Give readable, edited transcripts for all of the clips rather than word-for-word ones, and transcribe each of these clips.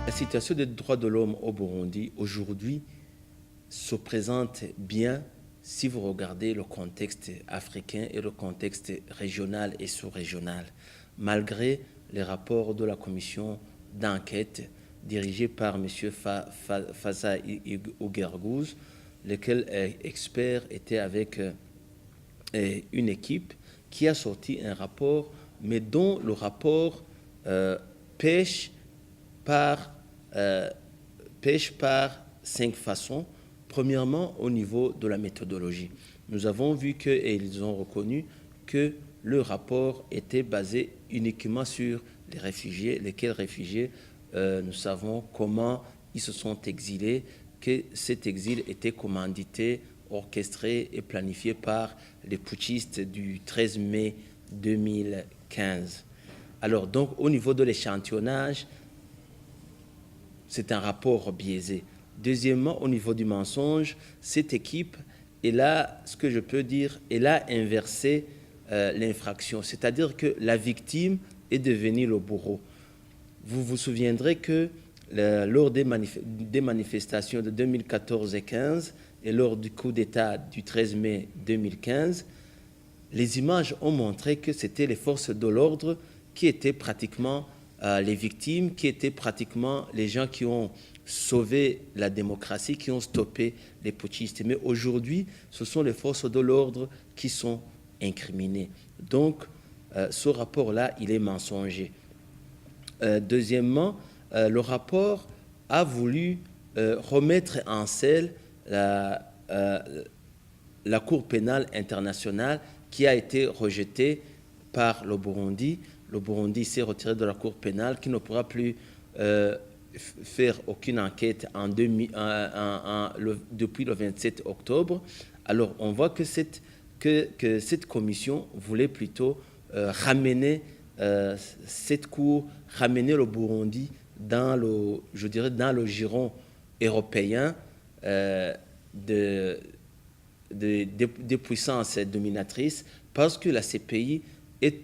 La situation des droits de l'homme au Burundi aujourd'hui se présente bien si vous regardez le contexte africain et le contexte régional et sous-régional, malgré les rapports de la commission d'enquête dirigée par M. Faza Ouguergouz, lequel expert était avec une équipe qui a sorti un rapport, mais dont le rapport pêche par 5 façons. Premièrement, au niveau de la méthodologie. Nous avons vu que, et ils ont reconnu, que le rapport était basé uniquement sur les réfugiés, lesquels réfugiés, nous savons comment ils se sont exilés, que cet exil était commandité, orchestré et planifié par les putschistes du 13 mai 2015. Alors donc, au niveau de l'échantillonnage, c'est un rapport biaisé. Deuxièmement, au niveau du mensonge, cette équipe, elle a, ce que je peux dire, elle a inversé l'infraction. C'est-à-dire que la victime est devenue le bourreau. Vous vous souviendrez que lors des manifestations de 2014 et 2015 et lors du coup d'État du 13 mai 2015, les images ont montré que c'était les forces de l'ordre qui étaient pratiquement les victimes, qui étaient pratiquement les gens qui ont sauvé la démocratie, qui ont stoppé les putschistes. Mais aujourd'hui, ce sont les forces de l'ordre qui sont incriminées. Donc, ce rapport-là, il est mensonger. Deuxièmement, le rapport a voulu remettre en selle la Cour pénale internationale qui a été rejetée par le Burundi. Le Burundi s'est retiré de la Cour pénale, qui ne pourra plus faire aucune enquête depuis le 27 octobre. Alors, on voit que cette commission voulait plutôt ramener cette Cour, ramener le Burundi dans le giron européen des puissances dominatrices, parce que la CPI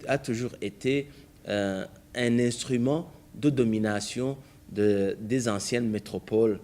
a toujours été un instrument de domination des anciennes métropoles